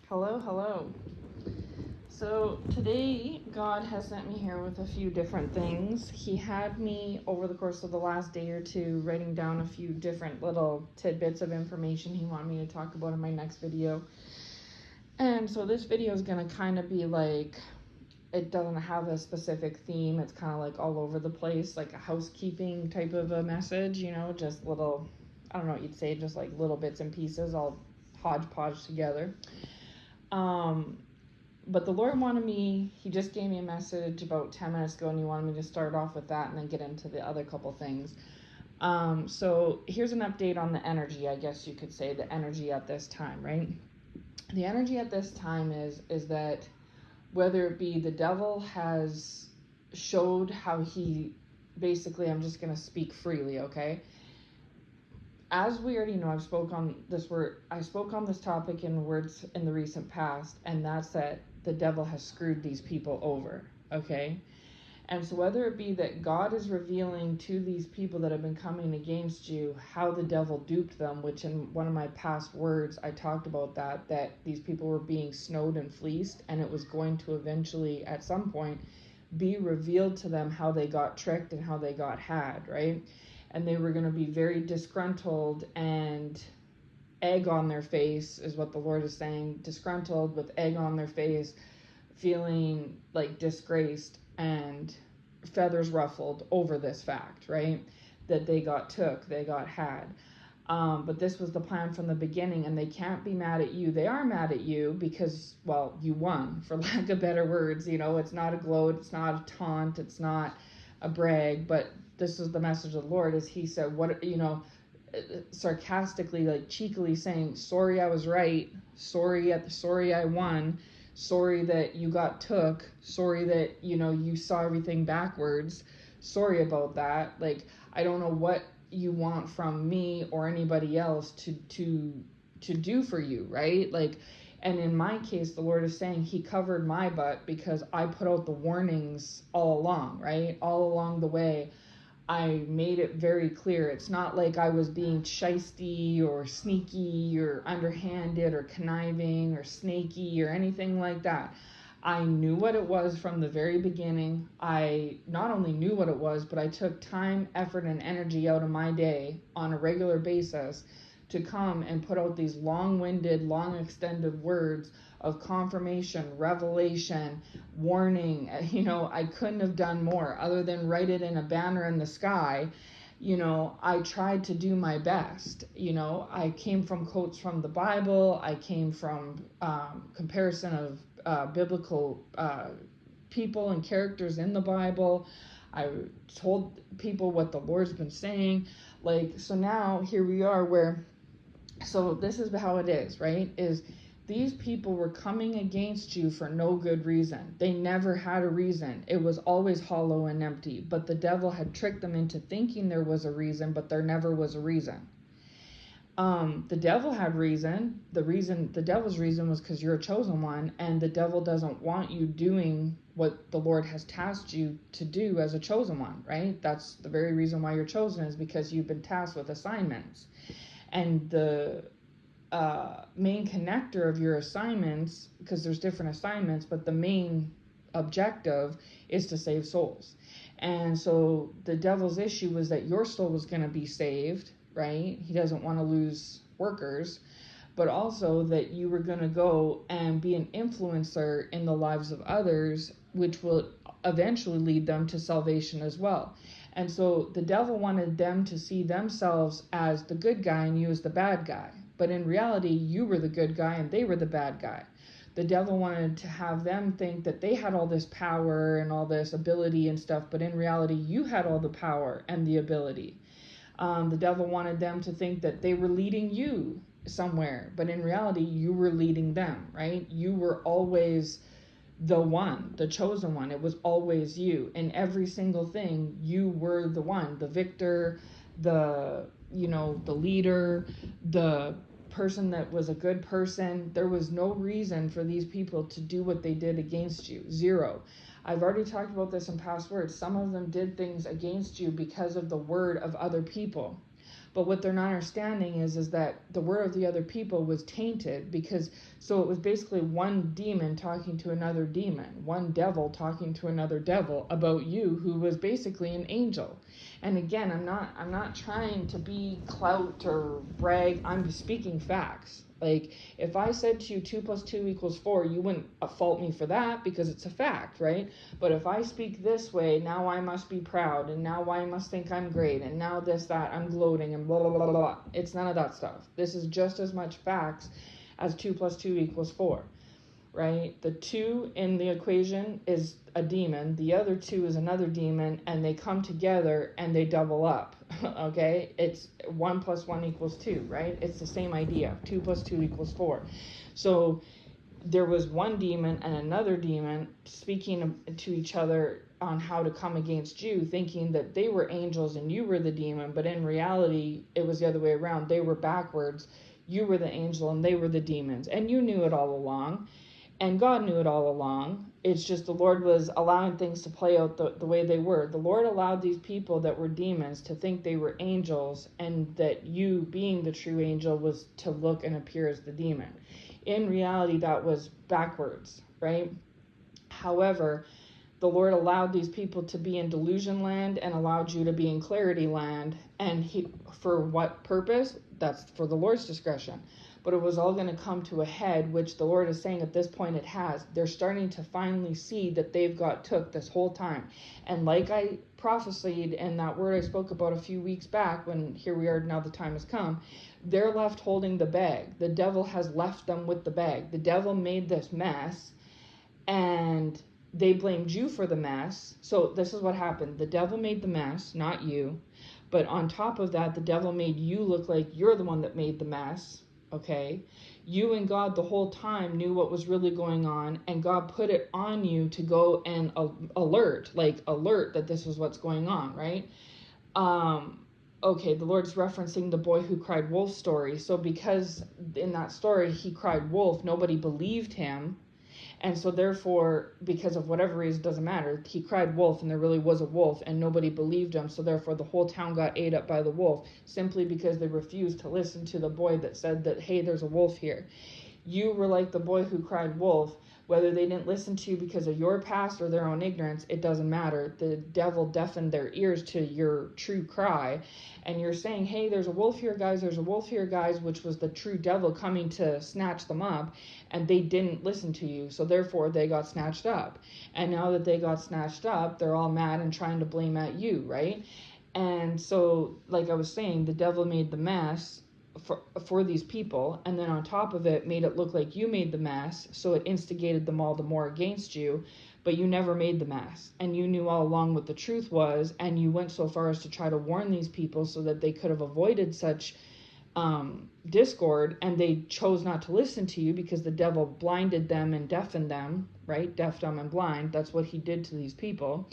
Hello, hello. So today, God has sent me here with a few different things. He had me over the course of the last day or two writing down a few different little tidbits of information he wanted me to talk about in my next video. And so this video is going to kind of be like, it doesn't have a specific theme. It's kind of like all over the place, like a housekeeping type of a message, just little, I don't know what you'd say, just like little bits and pieces all hodgepodge together. But the Lord wanted me, he just gave me a message about 10 minutes ago, and he wanted me to start off with that and then get into the other couple things. So here's an update on the energy, I guess you could say, the energy at this time, right? The energy at this time is that whether it be the devil has showed how he, basically, I'm just going to speak freely, okay? As we already know, I spoke on this topic in words in the recent past, and that's that the devil has screwed these people over, okay? And so whether it be that God is revealing to these people that have been coming against you how the devil duped them, which in one of my past words I talked about that these people were being snowed and fleeced, and it was going to eventually at some point be revealed to them how they got tricked and how they got had, right? And they were going to be very disgruntled and egg on their face is what the Lord is saying, disgruntled with egg on their face, feeling like disgraced and feathers ruffled over this fact, right? That they got had. But this was the plan from the beginning, and they can't be mad at you. They are mad at you because, well, you won, for lack of better words. It's not a gloat, it's not a taunt, it's not a brag, but this is the message of the Lord, as he said, sarcastically, like cheekily saying, sorry I was right, sorry I won, sorry that you got took, sorry that you saw everything backwards, sorry about that. Like, I don't know what you want from me or anybody else to do for you, right? Like, and in my case, the Lord is saying he covered my butt because I put out the warnings all along, right? All along the way, I made it very clear. It's not like I was being shisty or sneaky or underhanded or conniving or snaky or anything like that. I knew what it was from the very beginning. I not only knew what it was, but I took time, effort, and energy out of my day on a regular basis to come and put out these long-winded, long-extended words of confirmation, revelation, warning. I couldn't have done more other than write it in a banner in the sky. I tried to do my best. I came from quotes from the Bible. I came from comparison of biblical people and characters in the Bible. I told people what the Lord's been saying. So now here we are so this is how it is, right? Is these people were coming against you for no good reason. They never had a reason. It was always hollow and empty. But the devil had tricked them into thinking there was a reason, but there never was a reason. The devil had reason. The devil's reason was because you're a chosen one, and the devil doesn't want you doing what the Lord has tasked you to do as a chosen one, right? That's the very reason why you're chosen, is because you've been tasked with assignments. And the main connector of your assignments, because there's different assignments, but the main objective is to save souls. And so the devil's issue was that your soul was going to be saved, right? He doesn't want to lose workers, but also that you were going to go and be an influencer in the lives of others, which will eventually lead them to salvation as well. And so the devil wanted them to see themselves as the good guy and you as the bad guy. But in reality, you were the good guy and they were the bad guy. The devil wanted to have them think that they had all this power and all this ability and stuff, but in reality, you had all the power and the ability. The devil wanted them to think that they were leading you somewhere, but in reality, you were leading them, right? You were always the one, the chosen one. It was always you. In every single thing, you were the one, the victor, the leader, the person that was a good person. There was no reason for these people to do what they did against you. Zero. I've already talked about this in past words. Some of them did things against you because of the word of other people. But what they're not understanding is that the word of the other people was tainted, because so it was basically one demon talking to another demon, one devil talking to another devil about you, who was basically an angel. And again, I'm not trying to be clout or brag. I'm speaking facts. Like, if I said to you 2 + 2 = 4, you wouldn't fault me for that, because it's a fact, right? But if I speak this way, now I must be proud, and now I must think I'm great, and now this, that, I'm gloating, and blah, blah, blah, blah. It's none of that stuff. This is just as much facts as 2 + 2 = 4, right? The 2 in the equation is a demon, the other 2 is another demon, and they come together and they double up. Okay, it's 1 + 1 = 2, right? It's the same idea. 2 + 2 = 4. So there was one demon and another demon speaking to each other on how to come against you, thinking that they were angels and you were the demon, but in reality it was the other way around. They were backwards. You were the angel and they were the demons, and you knew it all along. And God knew it all along. It's just the Lord was allowing things to play out the way they were. The Lord allowed these people that were demons to think they were angels, and that you, being the true angel, was to look and appear as the demon. In reality, that was backwards, right? However, the Lord allowed these people to be in delusion land and allowed you to be in clarity land. And for what purpose? That's for the Lord's discretion. But it was all going to come to a head, which the Lord is saying at this point it has. They're starting to finally see that they've got took this whole time. And like I prophesied in that word I spoke about a few weeks back, when here we are now, the time has come, they're left holding the bag. The devil has left them with the bag. The devil made this mess, and they blamed you for the mess. So this is what happened. The devil made the mess, not you. But on top of that, the devil made you look like you're the one that made the mess. Okay, you and God the whole time knew what was really going on, and God put it on you to go and alert that this was what's going on, right? Okay, the Lord's referencing the boy who cried wolf story. So because in that story he cried wolf, nobody believed him. And so therefore, because of whatever reason, doesn't matter, he cried wolf and there really was a wolf and nobody believed him. So therefore the whole town got ate up by the wolf, simply because they refused to listen to the boy that said that, hey, there's a wolf here. You were like the boy who cried wolf. Whether they didn't listen to you because of your past or their own ignorance, it doesn't matter. The devil deafened their ears to your true cry. And you're saying, hey, there's a wolf here, guys, there's a wolf here, guys, which was the true devil coming to snatch them up. And they didn't listen to you. So therefore, they got snatched up. And now that they got snatched up, they're all mad and trying to blame at you, right? And so, like I was saying, the devil made the mess for these people, and then on top of it made it look like you made the mess, so it instigated them all the more against you. But you never made the mess, and you knew all along what the truth was, and you went so far as to try to warn these people so that they could have avoided such discord, and they chose not to listen to you because the devil blinded them and deafened them, right? Deaf, dumb, and blind. That's what he did to these people.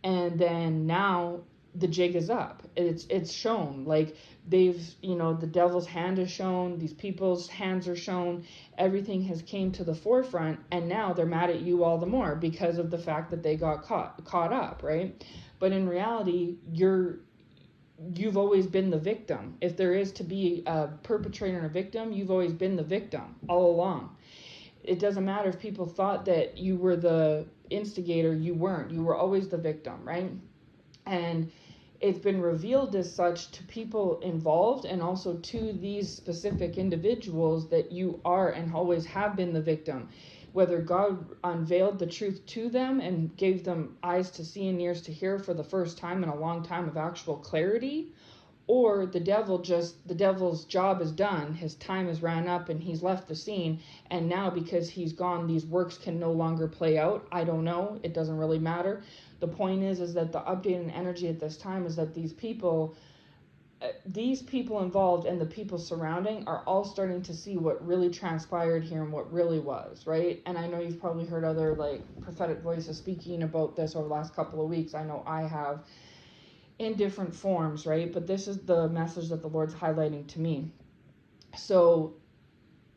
And then now the jig is up. It's shown. Like, they've, the devil's hand is shown, these people's hands are shown, everything has came to the forefront, and now they're mad at you all the more because of the fact that they got caught up, right? But in reality, you've always been the victim. If there is to be a perpetrator and a victim, you've always been the victim all along. It doesn't matter if people thought that you were the instigator, you weren't. You were always the victim, right? And it's been revealed as such to people involved, and also to these specific individuals, that you are and always have been the victim. Whether God unveiled the truth to them and gave them eyes to see and ears to hear for the first time in a long time of actual clarity, or the devil's job is done, his time has ran up and he's left the scene, and now because he's gone, these works can no longer play out. I don't know, it doesn't really matter. The point is that the update in energy at this time is that these people involved and the people surrounding are all starting to see what really transpired here and what really was, right? And I know you've probably heard other prophetic voices speaking about this over the last couple of weeks. I know I have, in different forms, right? But this is the message that the Lord's highlighting to me. So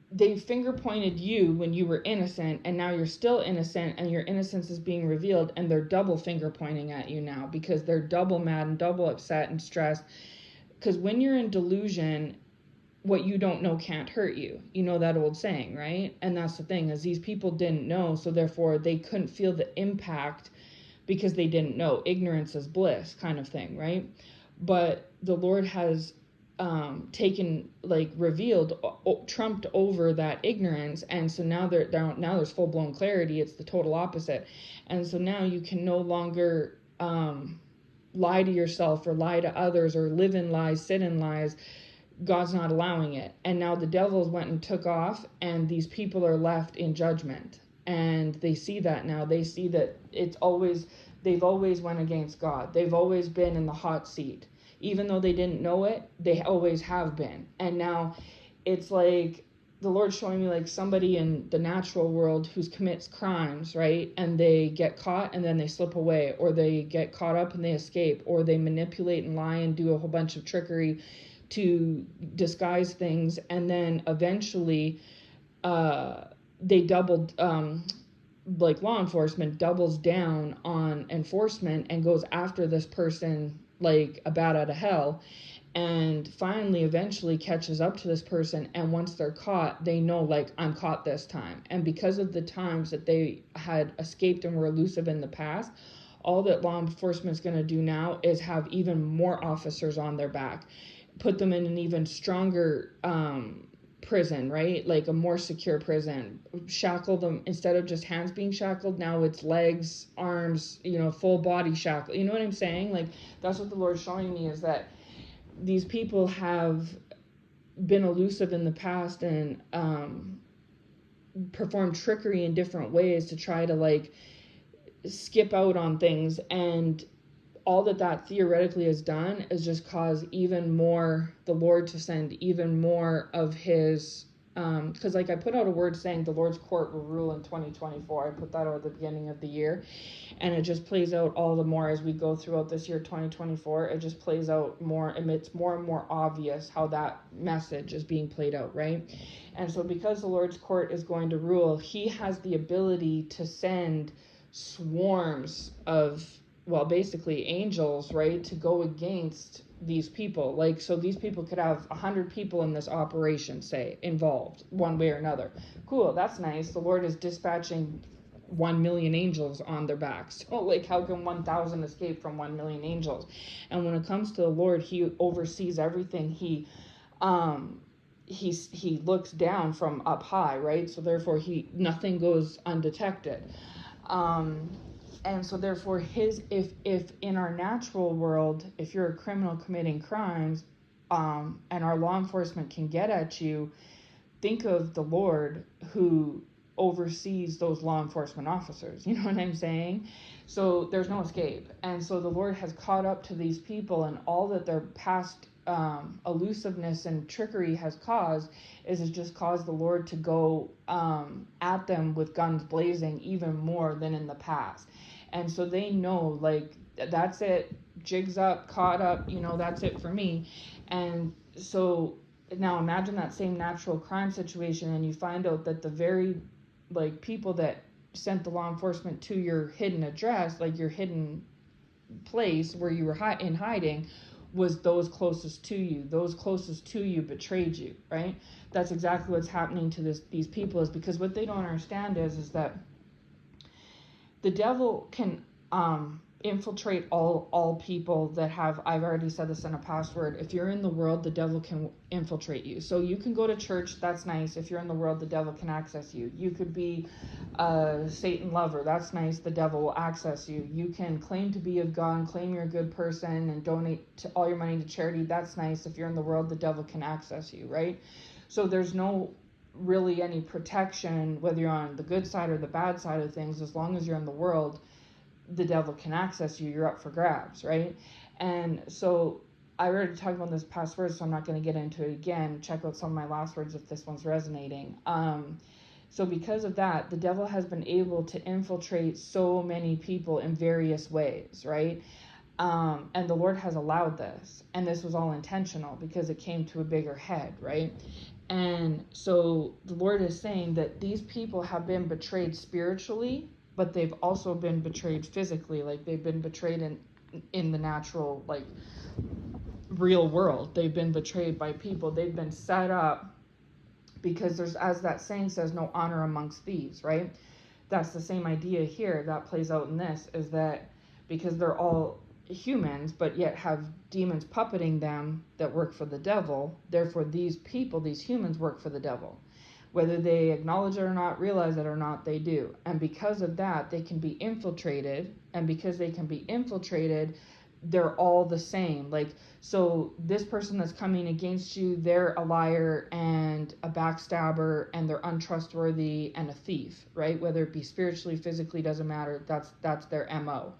they finger pointed you when you were innocent, and now you're still innocent, and your innocence is being revealed, and they're double finger pointing at you now because they're double mad and double upset and stressed because when you're in delusion, what you don't know can't hurt you. You know that old saying, right? And that's the thing, is these people didn't know, so therefore they couldn't feel the impact because they didn't know. Ignorance is bliss kind of thing, right? But the Lord has taken, like, revealed, trumped over that ignorance, and so now now there's full-blown clarity. It's the total opposite. And so now you can no longer lie to yourself or lie to others or live in lies, sit in lies. God's not allowing it. And now the devils went and took off, and these people are left in judgment. And they see that now. They see that they've always went against God. They've always been in the hot seat. Even though they didn't know it, they always have been. And now it's like the Lord's showing me, like, somebody in the natural world who commits crimes, right? And they get caught and then they slip away, or they get caught up and they escape, or they manipulate and lie and do a whole bunch of trickery to disguise things, and then eventually they doubled, like, law enforcement doubles down on enforcement and goes after this person like a bat out of hell, and finally eventually catches up to this person. And once they're caught, they know, like, I'm caught this time. And because of the times that they had escaped and were elusive in the past, all that law enforcement's going to do now is have even more officers on their back, put them in an even stronger prison, right? Like a more secure prison. Shackle them. Instead of just hands being shackled, now it's legs, arms, full body shackle. You know what I'm saying? Like, that's what the Lord's showing me, is that these people have been elusive in the past and performed trickery in different ways to try to, like, skip out on things. And all that theoretically has done is just cause even more, the Lord to send even more of his, because, like, I put out a word saying the Lord's court will rule in 2024. I put that out at the beginning of the year, and it just plays out all the more as we go throughout this year, 2024. It just plays out more, and it's more and more obvious how that message is being played out, right? And so because the Lord's court is going to rule, he has the ability to send swarms of, well, basically angels, right, to go against these people. Like, so these people could have 100 people in this operation, say, involved one way or another. Cool, that's nice. The Lord is dispatching 1 million angels on their backs. So, like, how can 1,000 escape from 1 million angels? And when it comes to the Lord, he oversees everything. He looks down from up high, right? So therefore nothing goes undetected. And so therefore if in our natural world, if you're a criminal committing crimes, and our law enforcement can get at you, think of the Lord who oversees those law enforcement officers. You know what I'm saying? So there's no escape. And so the Lord has caught up to these people, and all that their past elusiveness and trickery has caused is it just caused the Lord to go at them with guns blazing even more than in the past. And so they know, like, that's it, jig's up, caught up, that's it for me. And so now imagine that same natural crime situation, and you find out that the very, like, people that sent the law enforcement to your hidden address, like your hidden place where you were in hiding, was those closest to you. Those closest to you betrayed you, right? That's exactly what's happening to these people, is because what they don't understand is that the devil can infiltrate all people that have, I've already said this in a past word, if you're in the world, the devil can infiltrate you. So you can go to church, that's nice. If you're in the world, the devil can access you. You could be a Satan lover, that's nice, the devil will access you. You can claim to be of God and claim you're a good person and donate all your money to charity, that's nice. If you're in the world, the devil can access you, right? So there's no really any protection whether you're on the good side or the bad side of things. As long as you're in the world, the devil can access you, you're up for grabs, right? And so I already talked about this past word, so I'm not going to get into it again. Check out some of my last words if this one's resonating. So because of that, the devil has been able to infiltrate so many people in various ways, right? And the Lord has allowed this, and this was all intentional because it came to a bigger head, right? And so the Lord is saying that these people have been betrayed spiritually, but they've also been betrayed physically. Like, they've been betrayed in the natural, like, real world. They've been betrayed by people. They've been set up because there's, as that saying says, no honor amongst thieves, right? That's the same idea here that plays out in this, is that because they're all humans but yet have demons puppeting them that work for the devil, therefore these people, these humans, work for the devil. Whether they acknowledge it or not, realize it or not, they do. And because of that, they can be infiltrated, and because they can be infiltrated, they're all the same. Like, so this person that's coming against you, they're a liar and a backstabber, and they're untrustworthy and a thief, right? Whether it be spiritually, physically, doesn't matter. That's their MO.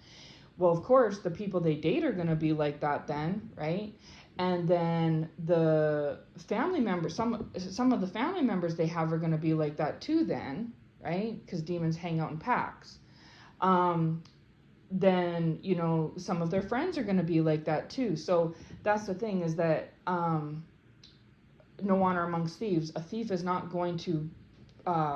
Well, of course, the people they date are going to be like that then, right? And then the family members, some of the family members they have are going to be like that too then, right? Because demons hang out in packs. Then, you know, some of their friends are going to be like that too. So that's the thing, is that no honor amongst thieves. A thief is not going to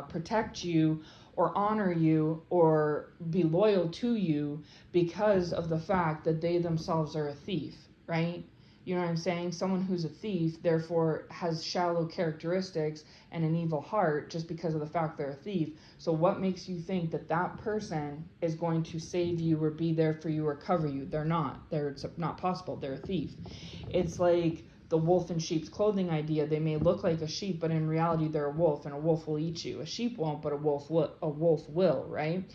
protect you or honor you or be loyal to you because of the fact that they themselves are a thief, right? You know what I'm saying? Someone who's a thief, therefore, has shallow characteristics and an evil heart just because of the fact they're a thief. So what makes you think that that person is going to save you or be there for you or cover you? They're not. It's not possible. They're a thief. It's like the wolf in sheep's clothing idea. They may look like a sheep, but in reality, they're a wolf, and a wolf will eat you. A sheep won't, but a wolf will, right?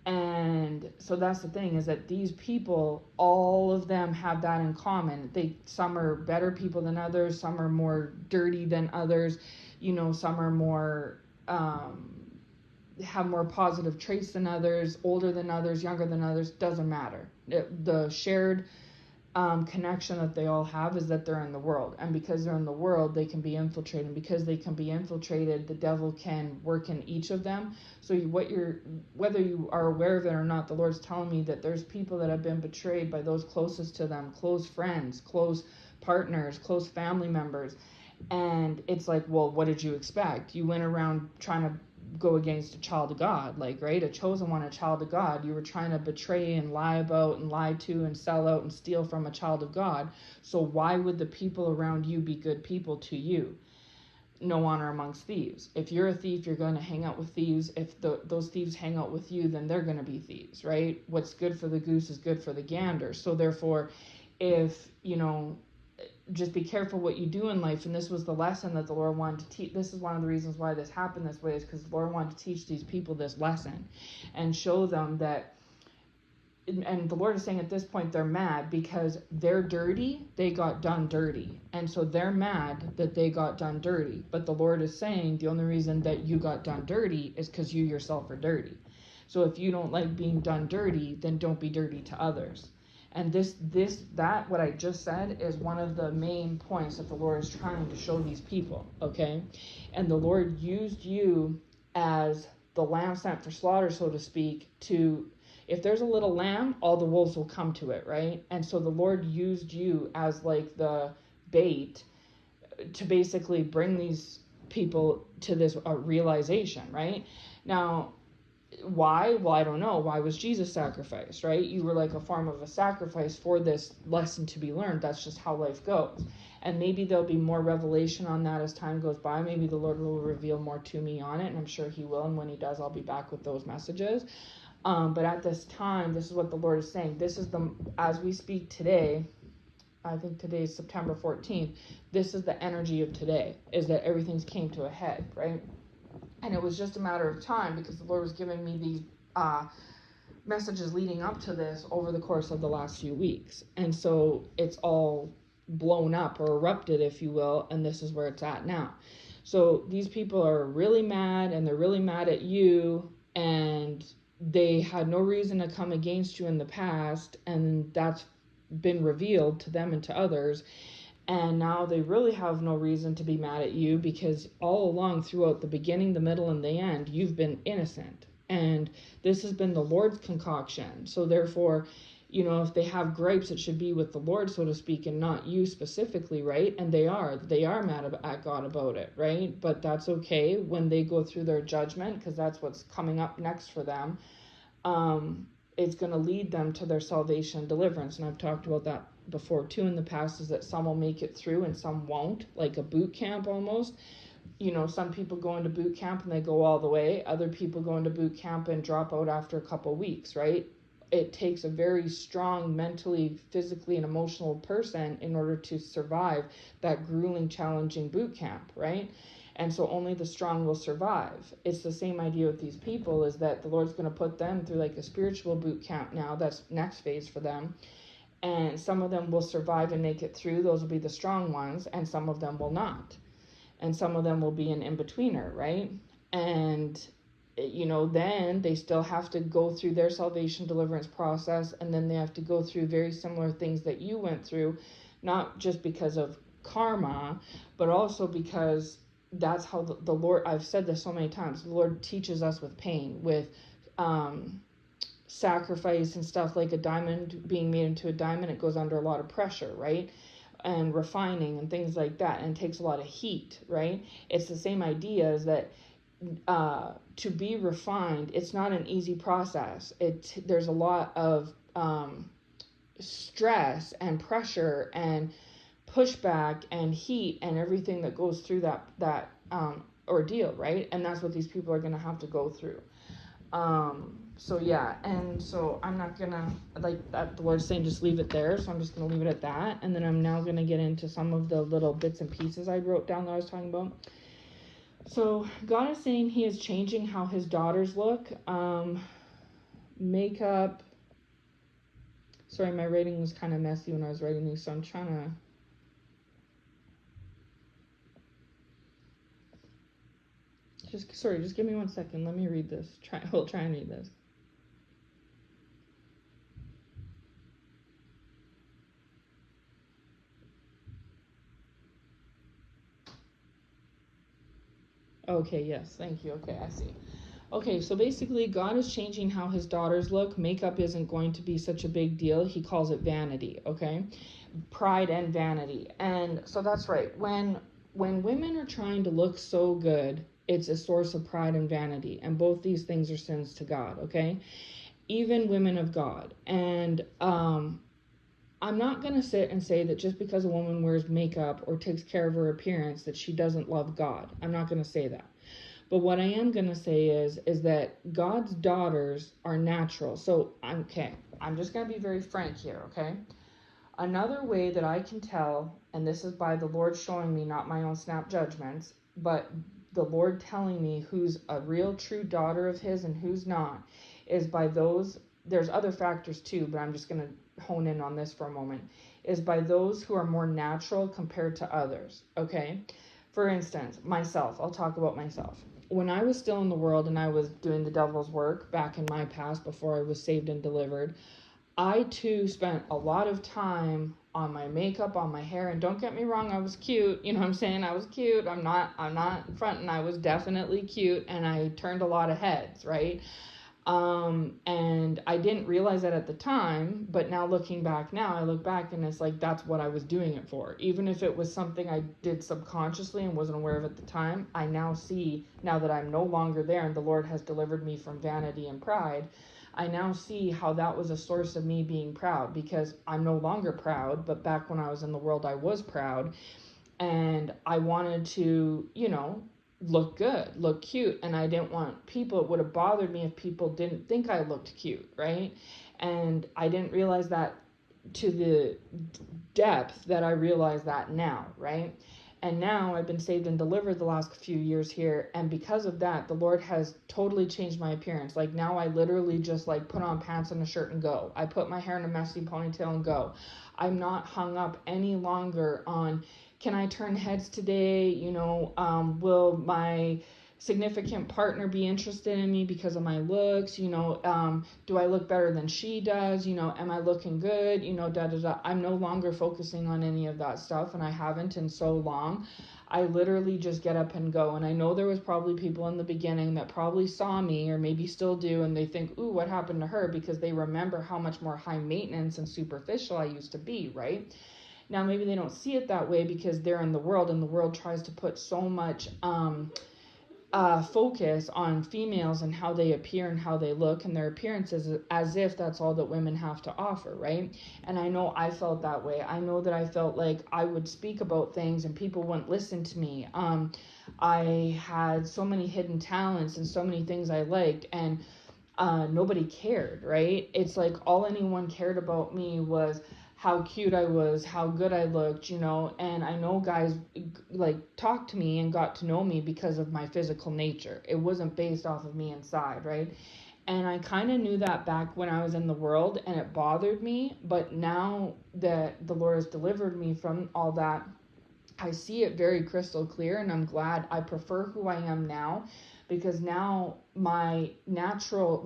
And so that's the thing, is that these people, all of them have that in common. Some are better people than others, some are more dirty than others, you know, some are more have more positive traits than others, older than others, younger than others, doesn't matter. The shared connection that they all have is that they're in the world, and because they're in the world, they can be infiltrated, and because they can be infiltrated, the devil can work in each of them. So whether you are aware of it or not, the Lord's telling me that there's people that have been betrayed by those closest to them, close friends, close partners, close family members. And it's like, well, what did you expect? You went around trying to go against a child of God, like, right? A chosen one, a child of God. You were trying to betray and lie about and lie to and sell out and steal from a child of God. So why would the people around you be good people to you? No honor amongst thieves. If you're a thief, you're going to hang out with thieves. If those thieves hang out with you, then they're going to be thieves, right? What's good for the goose is good for the gander. So therefore, if, you know, just be careful what you do in life. And this was the lesson that the Lord wanted to teach. This is one of the reasons why this happened this way, is because the Lord wanted to teach these people this lesson and show them that, and the Lord is saying at this point they're mad because they're dirty, they got done dirty. And so they're mad that they got done dirty. But the Lord is saying the only reason that you got done dirty is because you yourself are dirty. So if you don't like being done dirty, then don't be dirty to others. And that what I just said is one of the main points that the Lord is trying to show these people, okay? And the Lord used you as the lamb sent for slaughter, so to speak, to, if there's a little lamb, all the wolves will come to it, right? And so the Lord used you as like the bait to basically bring these people to this realization, right? Now, why? Well, I don't know. Why was Jesus sacrificed, right? You were like a form of a sacrifice for this lesson to be learned. That's just how life goes. And maybe there'll be more revelation on that as time goes by. Maybe the Lord will reveal more to me on it, and I'm sure he will. And when he does, I'll be back with those messages. But at this time, this is what the Lord is saying. This is as we speak today, I think today is September 14th. This is the energy of today, is that everything's came to a head, right? And it was just a matter of time, because the Lord was giving me these messages leading up to this over the course of the last few weeks. And so it's all blown up or erupted, if you will, and this is where it's at now. So these people are really mad, and they're really mad at you, and they had no reason to come against you in the past, and that's been revealed to them and to others. And now they really have no reason to be mad at you, because all along throughout the beginning, the middle, and the end, you've been innocent. And this has been the Lord's concoction. So therefore, you know, if they have gripes, it should be with the Lord, so to speak, and not you specifically, right? And they are mad at God about it, right? But that's okay when they go through their judgment, because that's what's coming up next for them. It's going to lead them to their salvation and deliverance. And I've talked about that before too in the past, is that some will make it through and some won't, like a boot camp almost. Some people go into boot camp and they go all the way. Other people go into boot camp and drop out after a couple weeks, right? It takes a very strong mentally, physically, and emotional person in order to survive that grueling, challenging boot camp, right? And so only the strong will survive. It's the same idea with these people, is that the Lord's going to put them through like a spiritual boot camp now. That's next phase for them. And some of them will survive and make it through. Those will be the strong ones. And some of them will not. And some of them will be an in-betweener, right? And then they still have to go through their salvation deliverance process, and then they have to go through very similar things that you went through, not just because of karma, but also because that's how the Lord, I've said this so many times, the Lord teaches us with pain, with sacrifice and stuff. Like a diamond being made into a diamond, it goes under a lot of pressure, right? And refining and things like that, and it takes a lot of heat, right? It's the same idea, as that to be refined, it's not an easy process. There's a lot of stress and pressure and pushback and heat and everything that goes through that ordeal, right? And that's what these people are going to have to go through. So yeah, and so I'm not gonna, like that, the Lord's saying just leave it there, so I'm just gonna leave it at that. And then I'm now gonna get into some of the little bits and pieces I wrote down that I was talking about. So God is saying he is changing how his daughters look. Makeup. Sorry, my writing was kind of messy when I was writing these, so I'm trying to... Just give me 1 second. Let me read this. We'll try and read this. Okay, yes, thank you. Okay, I see. Okay, so basically God is changing how his daughters look. Makeup isn't going to be such a big deal. He calls it vanity, okay? Pride and vanity. And so that's right. When women are trying to look so good, it's a source of pride and vanity. And both these things are sins to God, okay? Even women of God. And I'm not going to sit and say that just because a woman wears makeup or takes care of her appearance that she doesn't love God. I'm not going to say that. But what I am going to say is that God's daughters are natural. So, I'm just going to be very frank here, okay? Another way that I can tell, and this is by the Lord showing me, not my own snap judgments, but the Lord telling me who's a real true daughter of his and who's not, is by those, there's other factors too, but I'm just going to hone in on this for a moment, is by those who are more natural compared to others, okay? For instance, myself, I'll talk about myself. When I was still in the world and I was doing the devil's work back in my past before I was saved and delivered, I too spent a lot of time on my makeup, on my hair, and don't get me wrong, I was cute, you know what I'm saying? I was cute, I'm not fronting, I was definitely cute, and I turned a lot of heads, right? And I didn't realize that at the time, but now looking back now, I look back and it's like, that's what I was doing it for. Even if it was something I did subconsciously and wasn't aware of at the time, I now see, now that I'm no longer there and the Lord has delivered me from vanity and pride, I now see how that was a source of me being proud, because I'm no longer proud, but back when I was in the world, I was proud, and I wanted to, look good, look cute, and I didn't want people, it would have bothered me if people didn't think I looked cute, right? And I didn't realize that to the depth that I realize that now, right? And now I've been saved and delivered the last few years here, and because of that, the Lord has totally changed my appearance. Like now I literally just like put on pants and a shirt and go. I put my hair in a messy ponytail and go. I'm not hung up any longer on, can I turn heads today? Will my significant partner be interested in me because of my looks? Do I look better than she does? Am I looking good? I'm no longer focusing on any of that stuff, and I haven't in so long. I literally just get up and go. And I know there was probably people in the beginning that probably saw me, or maybe still do, and they think, ooh, what happened to her? Because they remember how much more high maintenance and superficial I used to be, right? Now, maybe they don't see it that way because they're in the world, and the world tries to put so much focus on females and how they appear and how they look and their appearances, as if that's all that women have to offer, right? And I know I felt that way. I know that I felt like I would speak about things and people wouldn't listen to me. I had so many hidden talents and so many things I liked, and nobody cared, right? It's like all anyone cared about me was how cute I was, how good I looked, and I know guys like talked to me and got to know me because of my physical nature. It wasn't based off of me inside, right? And I kind of knew that back when I was in the world, and it bothered me, but now that the Lord has delivered me from all that, I see it very crystal clear, and I'm glad. I prefer who I am now, because now my natural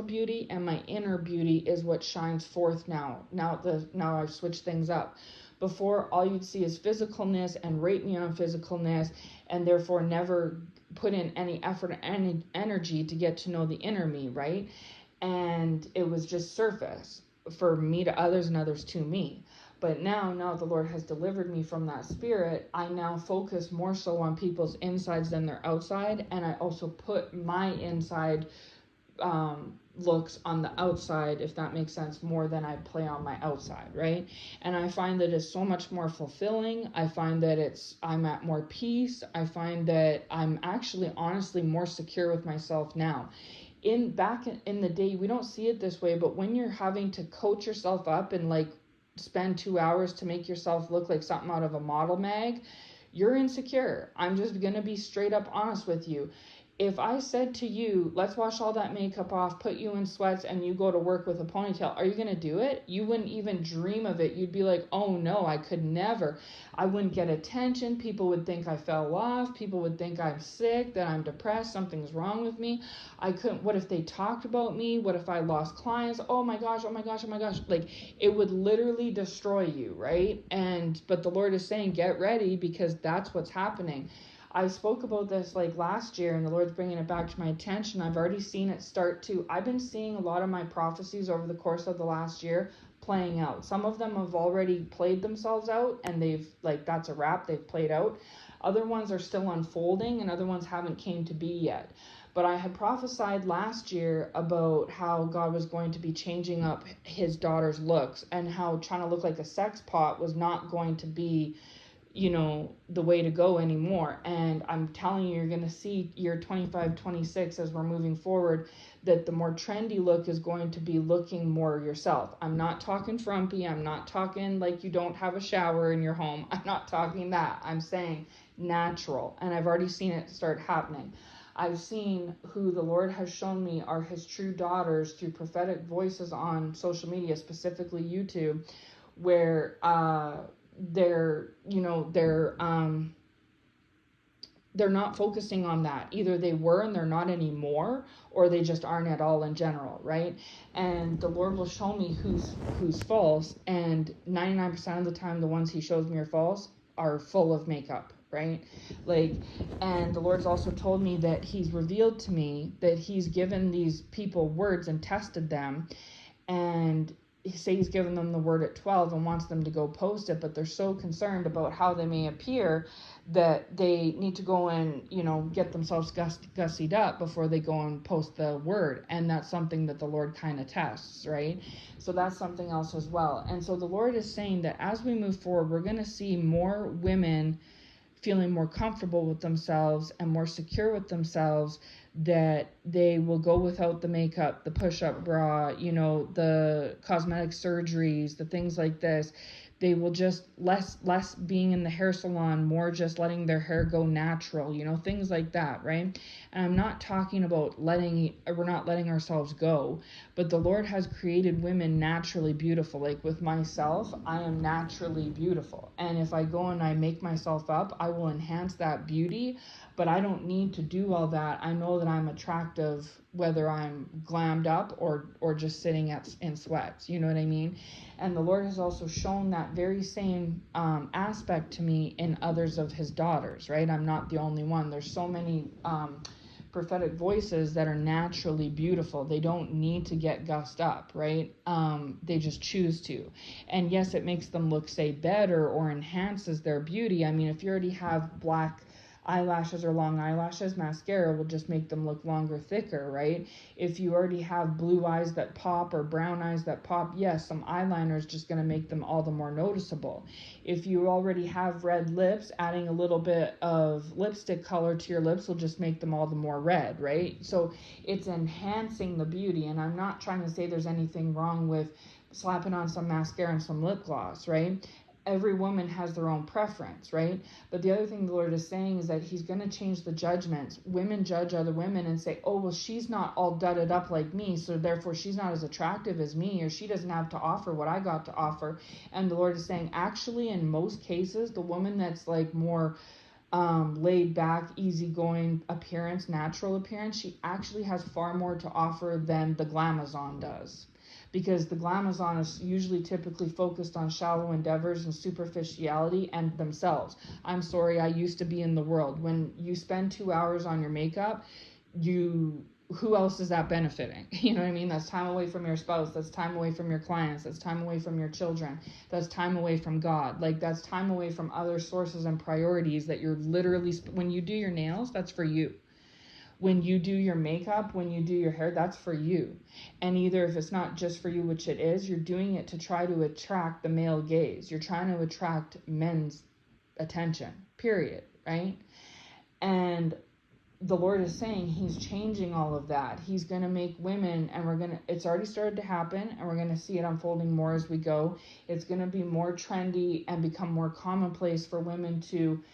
beauty and my inner beauty is what shines forth now. Now I've switched things up. Before, all you'd see is physicalness and rate me on physicalness, and therefore never put in any effort or any energy to get to know the inner me, right? And it was just surface for me to others and others to me. But now the Lord has delivered me from that spirit, I now focus more so on people's insides than their outside. And I also put my inside looks on the outside, if that makes sense, more than I play on my outside, right? And I find that it's so much more fulfilling. I find that I'm at more peace. I find that I'm actually honestly more secure with myself now. Back in the day, we don't see it this way, but when you're having to coach yourself up and like spend 2 hours to make yourself look like something out of a model mag, you're insecure. I'm just gonna be straight up honest with you. If I said to you, let's wash all that makeup off, put you in sweats, and you go to work with a ponytail, are you going to do it? You wouldn't even dream of it. You'd be like, oh no, I could never. I wouldn't get attention. People would think I fell off. People would think I'm sick, that I'm depressed, something's wrong with me. I couldn't. What if they talked about me? What if I lost clients? Oh my gosh, oh my gosh, oh my gosh. Like, it would literally destroy you, right? But the Lord is saying, get ready, because that's what's happening. I spoke about this like last year, and the Lord's bringing it back to my attention. I've already seen it I've been seeing a lot of my prophecies over the course of the last year playing out. Some of them have already played themselves out, and that's a wrap, they've played out. Other ones are still unfolding, and other ones haven't came to be yet. But I had prophesied last year about how God was going to be changing up his daughter's looks, and how trying to look like a sex pot was not going to be the way to go anymore. And I'm telling you, you're going to see year 25, 26 as we're moving forward, that the more trendy look is going to be looking more yourself. I'm not talking frumpy. I'm not talking like you don't have a shower in your home. I'm not talking that. I'm saying natural. And I've already seen it start happening. I've seen who the Lord has shown me are his true daughters through prophetic voices on social media, specifically YouTube, where they're not focusing on that. Either they were and they're not anymore, or they just aren't at all in general, right? And the Lord will show me who's false, and 99% of the time the ones he shows me are false are full of makeup, right? And the Lord's also told me that he's revealed to me that he's given these people words and tested them, and he's given them the word at 12 and wants them to go post it, but they're so concerned about how they may appear that they need to go and get themselves gussied up before they go and post the word. And that's something that the Lord kind of tests, right? So that's something else as well. And so the Lord is saying that as we move forward, we're going to see more women feeling more comfortable with themselves and more secure with themselves, that they will go without the makeup, the push-up bra, the cosmetic surgeries, the things like this. They will just less being in the hair salon, more just letting their hair go natural, things like that, right? And I'm not talking about we're not letting ourselves go, but the Lord has created women naturally beautiful. Like with myself, I am naturally beautiful. And if I go and I make myself up, I will enhance that beauty, but I don't need to do all that. I know that I'm attractive whether I'm glammed up or just sitting in sweats, you know what I mean? And the Lord has also shown that very same aspect to me in others of his daughters, right? I'm not the only one. There's so many prophetic voices that are naturally beautiful. They don't need to get gussed up, right? They just choose to. And yes, it makes them look, say, better or enhances their beauty. I mean, if you already have black eyelashes or long eyelashes, mascara will just make them look longer, thicker, right? If you already have blue eyes that pop or brown eyes that pop, yes, some eyeliner is just going to make them all the more noticeable. If you already have red lips, adding a little bit of lipstick color to your lips will just make them all the more red, right? So it's enhancing the beauty, and I'm not trying to say there's anything wrong with slapping on some mascara and some lip gloss, right? Every woman has their own preference, right? But the other thing the Lord is saying is that he's going to change the judgments. Women judge other women and say, oh, well, she's not all dudded up like me, so therefore she's not as attractive as me, or she doesn't have to offer what I got to offer. And the Lord is saying, actually, in most cases, the woman that's like more laid back, easygoing appearance, natural appearance, she actually has far more to offer than the glamazon does. Because the glamazon is usually typically focused on shallow endeavors and superficiality and themselves. I'm sorry, I used to be in the world. When you spend 2 hours on your makeup, who else is that benefiting? You know what I mean? That's time away from your spouse. That's time away from your clients. That's time away from your children. That's time away from God. Like, that's time away from other sources and priorities that you're literally, when you do your nails, that's for you. When you do your makeup, when you do your hair, that's for you. And either if it's not just for you, which it is, you're doing it to try to attract the male gaze. You're trying to attract men's attention, period, right? And the Lord is saying he's changing all of that. He's going to make women, and it's already started to happen, and we're going to see it unfolding more as we go. It's going to be more trendy and become more commonplace for women to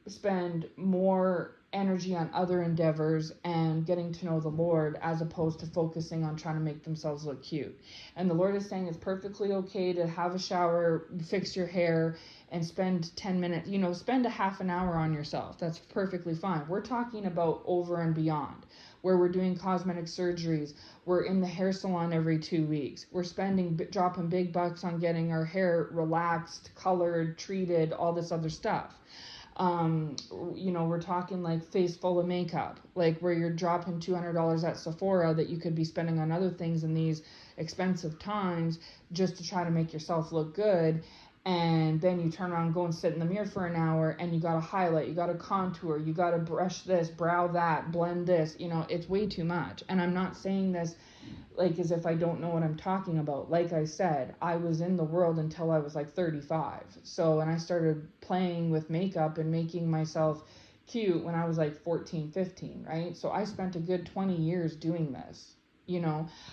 spend more energy on other endeavors and getting to know the Lord, as opposed to focusing on trying to make themselves look cute. And the Lord is saying it's perfectly okay to have a shower, fix your hair, and spend 10 minutes, spend a half an hour on yourself. That's perfectly fine. We're talking about over and beyond, where we're doing cosmetic surgeries. We're in the hair salon every 2 weeks. We're dropping big bucks on getting our hair relaxed, colored, treated, all this other stuff. We're talking like face full of makeup, like where you're dropping $200 at Sephora that you could be spending on other things in these expensive times just to try to make yourself look good. And then you turn around and go and sit in the mirror for an hour, and you got to highlight, you got to contour, you got to brush this, brow that, blend this. It's way too much. And I'm not saying this like as if I don't know what I'm talking about. Like I said, I was in the world until I was like 35. So, and I started playing with makeup and making myself cute when I was like 14, 15, right? So I spent a good 20 years doing this.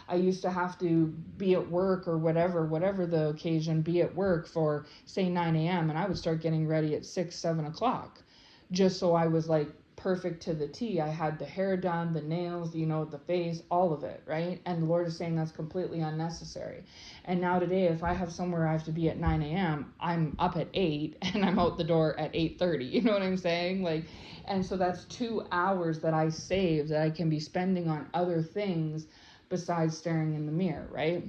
I used to have to be at work or whatever the occasion, be at work for say 9 a.m. and I would start getting ready at 6, 7 o'clock, just so I was like perfect to the T. I had the hair done, the nails, the face, all of it, right? And the Lord is saying that's completely unnecessary. And now today, if I have somewhere I have to be at 9 a.m., I'm up at 8 and I'm out the door at 8:30. You know what I'm saying? Like, and so that's 2 hours that I save that I can be spending on other things besides staring in the mirror, right?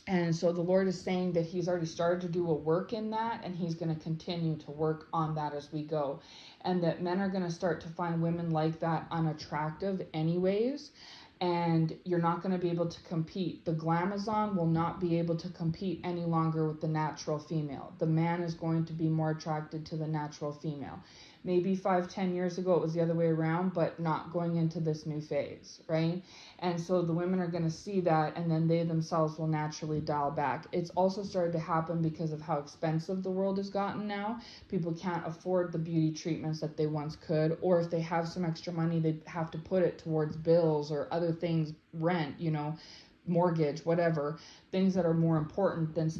And so the Lord is saying that he's already started to do a work in that, and he's going to continue to work on that as we go. And that men are going to start to find women like that unattractive anyways. And you're not going to be able to compete. The glamazon will not be able to compete any longer with the natural female. The man is going to be more attracted to the natural female. Maybe 5-10 years ago it was the other way around, but not going into this new phase, right? And so the women are going to see that, and then they themselves will naturally dial back. It's also started to happen because of how expensive the world has gotten now. People can't afford the beauty treatments that they once could, or if they have some extra money, they have to put it towards bills or other things, rent, mortgage, whatever, things that are more important than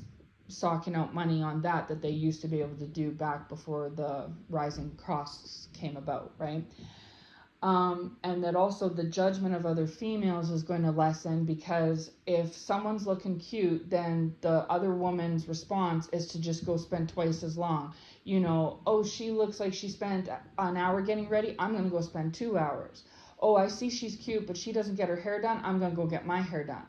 socking out money on that they used to be able to do back before the rising costs came about, right? And that also the judgment of other females is going to lessen, because if someone's looking cute, then the other woman's response is to just go spend twice as long. Oh, she looks like she spent an hour getting ready, I'm going to go spend 2 hours. Oh, I see she's cute, but she doesn't get her hair done, I'm going to go get my hair done.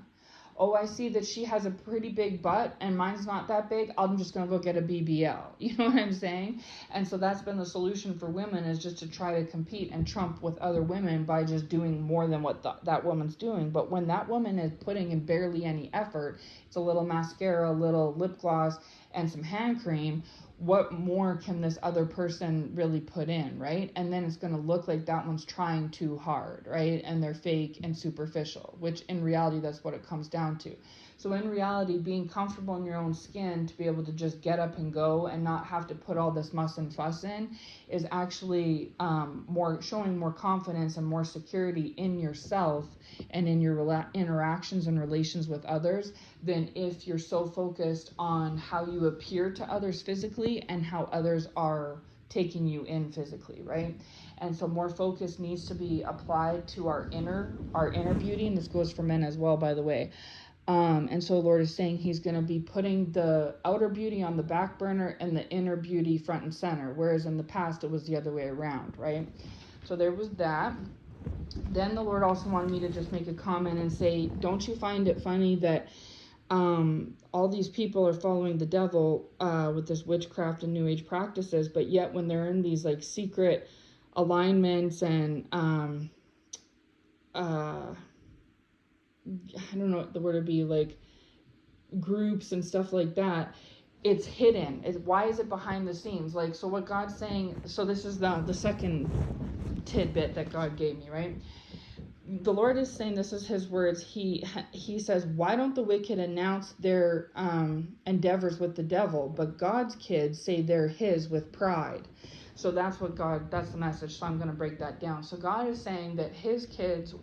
Oh, I see that she has a pretty big butt and mine's not that big, I'm just going to go get a BBL. You know what I'm saying? And so that's been the solution for women, is just to try to compete and trump with other women by just doing more than what that woman's doing. But when that woman is putting in barely any effort, it's a little mascara, a little lip gloss, and some hand cream, what more can this other person really put in, right? And then it's going to look like that one's trying too hard, right? And they're fake and superficial, which in reality, that's what it comes down to. So in reality, being comfortable in your own skin to be able to just get up and go and not have to put all this muss and fuss in is actually showing more confidence and more security in yourself and in your interactions and relations with others than if you're so focused on how you appear to others physically and how others are taking you in physically, right? And so more focus needs to be applied to our inner beauty, and this goes for men as well, by the way. And so the Lord is saying he's going to be putting the outer beauty on the back burner and the inner beauty front and center, whereas in the past it was the other way around, right? So there was that. Then the Lord also wanted me to just make a comment and say, don't you find it funny that all these people are following the devil with this witchcraft and new age practices, but yet when they're in these like secret alignments and I don't know what the word would be, like groups and stuff like that, it's hidden. Why is it behind the scenes? Like, so what God's saying, so this is the second tidbit that God gave me, right? The Lord is saying, this is his words. He says, why don't the wicked announce their endeavors with the devil, but God's kids say they're his with pride? So that's the message. So I'm going to break that down. So God is saying that his kids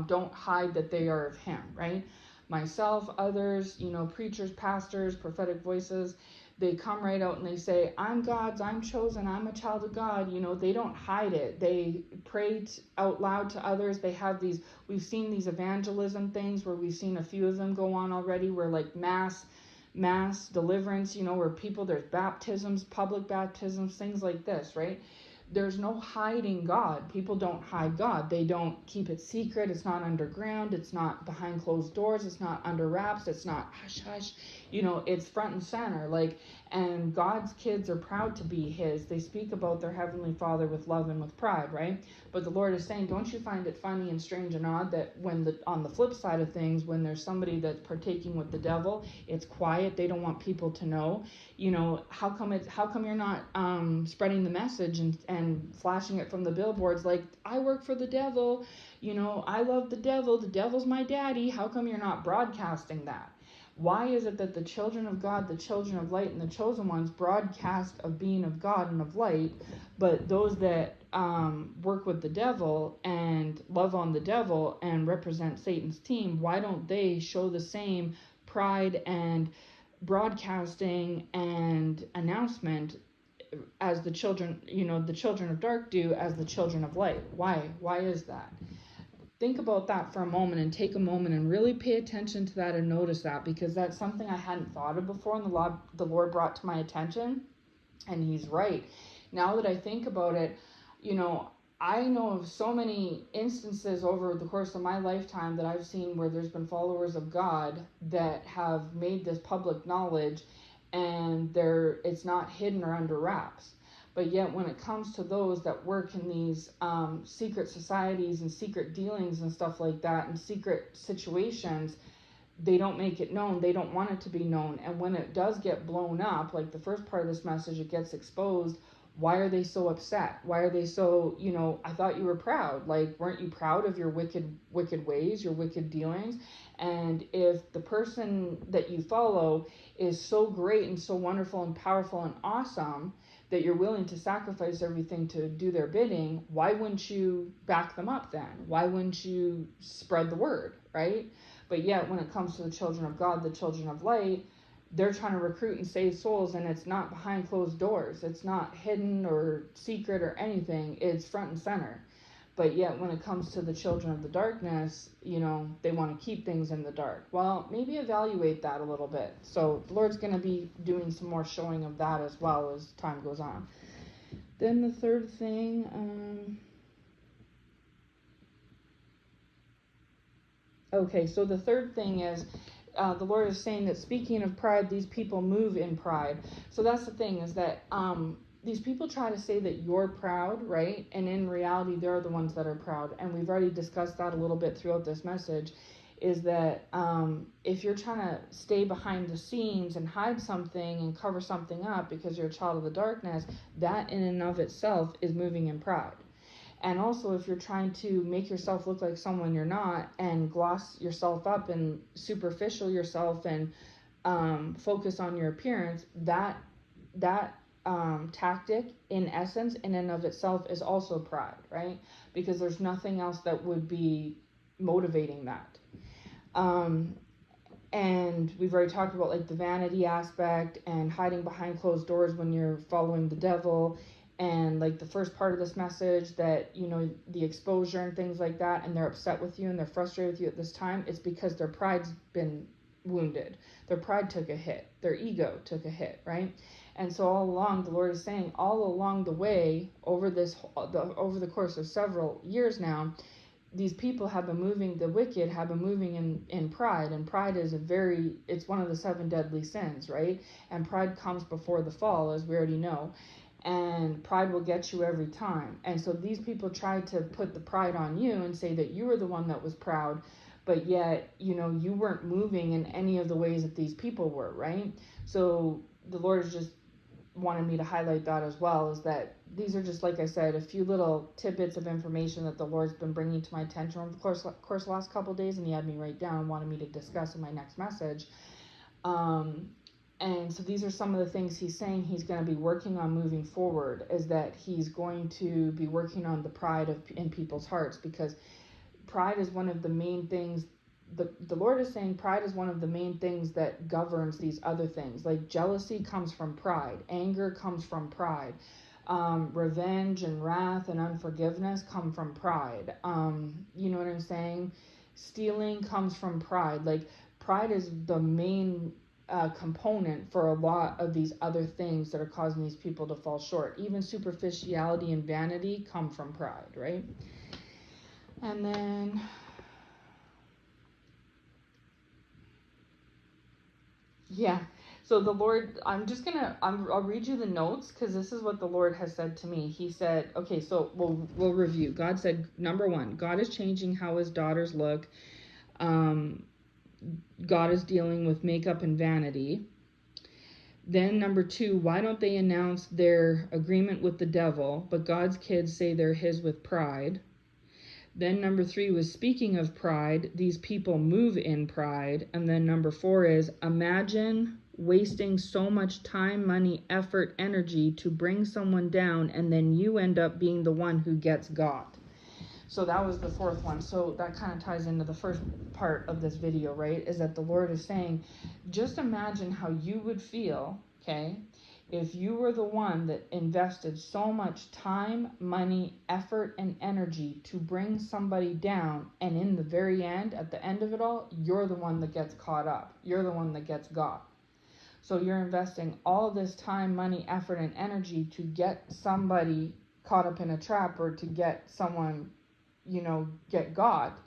don't hide that they are of him, right? Myself, others, preachers, pastors, prophetic voices, they come right out and they say, I'm God's, I'm chosen, I'm a child of God. They don't hide it. They pray out loud to others. They have we've seen these evangelism things where we've seen a few of them go on already, where like mass deliverance, where there's baptisms, public baptisms, things like this, right? There's no hiding God. People don't hide God. They don't keep it secret. It's not underground. It's not behind closed doors. It's not under wraps. It's not hush hush. It's front and center. And God's kids are proud to be his. They speak about their heavenly Father with love and with pride, right? But the Lord is saying, don't you find it funny and strange and odd that on the flip side of things, when there's somebody that's partaking with the devil, it's quiet. They don't want people to know. How come you're not spreading the message and flashing it from the billboards like, I work for the devil, I love the devil, the devil's my daddy? How come you're not broadcasting that? Why is it that the children of God, the children of light, and the chosen ones broadcast of being of God and of light, but those that work with the devil and love on the devil and represent Satan's team, why don't they show the same pride and broadcasting and announcement as the children, the children of dark do as the children of light? Why is that? Think about that for a moment and take a moment and really pay attention to that and notice that, because that's something I hadn't thought of before and the Lord brought to my attention, and he's right. Now that I think about it, I know of so many instances over the course of my lifetime that I've seen where there's been followers of God that have made this public knowledge and it's not hidden or under wraps. But yet when it comes to those that work in these secret societies and secret dealings and stuff like that and secret situations, they don't make it known. They don't want it to be known. And when it does get blown up, like the first part of this message, it gets exposed. Why are they so upset? Why are they so, I thought you were proud. Like, weren't you proud of your wicked ways, your wicked dealings? And if the person that you follow is so great and so wonderful and powerful and awesome that you're willing to sacrifice everything to do their bidding, why wouldn't you back them up then? Why wouldn't you spread the word, right? But yet when it comes to the children of God, the children of light, they're trying to recruit and save souls, and it's not behind closed doors. It's not hidden or secret or anything. It's front and center. But yet when it comes to the children of the darkness, they want to keep things in the dark. Well, maybe evaluate that a little bit. So the Lord's going to be doing some more showing of that as well as time goes on. Then the third thing, so the third thing is, the Lord is saying that speaking of pride, these people move in pride. So that's the thing, is that these people try to say that you're proud, right? And in reality, they're the ones that are proud. And we've already discussed that a little bit throughout this message, is that if you're trying to stay behind the scenes and hide something and cover something up because you're a child of the darkness, that in and of itself is moving in pride. And also, if you're trying to make yourself look like someone you're not and gloss yourself up and superficial yourself and focus on your appearance, that tactic, in essence, in and of itself, is also pride, right? Because there's nothing else that would be motivating that. And we've already talked about like the vanity aspect and hiding behind closed doors when you're following the devil, and like the first part of this message, that the exposure and things like that, and they're upset with you and they're frustrated with you at this time. It's because their pride's been wounded. Their pride took a hit. Their ego took a hit, right? And so all along, the Lord is saying, all along the way, over the course of several years now, these people have been moving, the wicked have been moving in pride, and pride is it's one of the 7 deadly sins, right? And pride comes before the fall, as we already know, and pride will get you every time. And so these people tried to put the pride on you and say that you were the one that was proud, but yet, you weren't moving in any of the ways that these people were, right? So the Lord is just wanted me to highlight that as well, is that these are just, like I said, a few little tidbits of information that the Lord's been bringing to my attention over the course the last couple of days, and he had me write down, wanted me to discuss in my next message. And so these are some of the things he's saying he's going to be working on moving forward, is that he's going to be working on the pride in people's hearts, because pride is one of the main things. The Lord is saying pride is one of the main things that governs these other things. Like jealousy comes from pride. Anger comes from pride. Revenge and wrath and unforgiveness come from pride. You know what I'm saying? Stealing comes from pride. Like pride is the main component for a lot of these other things that are causing these people to fall short. Even superficiality and vanity come from pride, right? And then so the Lord, I'll read you the notes, because this is what the Lord has said to me. He said, okay, so we'll review. God said, number 1, God is changing how his daughters look. God is dealing with makeup and vanity. Then number 2, why don't they announce their agreement with the devil, but God's kids say they're his with pride? Then number 3 was, speaking of pride, these people move in pride. And then number 4 is, imagine wasting so much time, money, effort, energy to bring someone down, and then you end up being the one who gets got. So that was the 4th one. So that kind of ties into the first part of this video, right? Is that the Lord is saying, just imagine how you would feel, okay, if you were the one that invested so much time, money, effort, and energy to bring somebody down, and in the very end, at the end of it all, you're the one that gets caught up. You're the one that gets got. So you're investing all this time, money, effort, and energy to get somebody caught up in a trap, or to get someone, get got.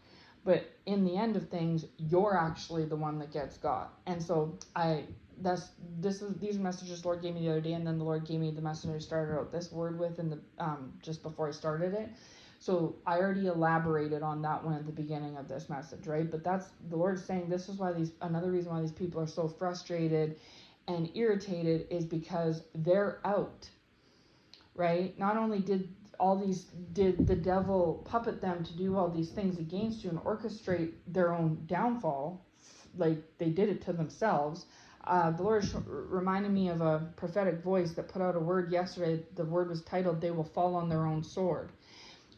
But in the end of things, you're actually the one that gets got. And so these messages the Lord gave me the other day, and then the Lord gave me the message I started out this word with in the just before I started it. So I already elaborated on that one at the beginning of this message, right? But that's the Lord saying, this is why another reason why these people are so frustrated and irritated is because they're out, right? Not only did the devil puppet them to do all these things against you and orchestrate their own downfall, like they did it to themselves. The Lord reminded me of a prophetic voice that put out a word yesterday. The word was titled, "They will fall on their own sword."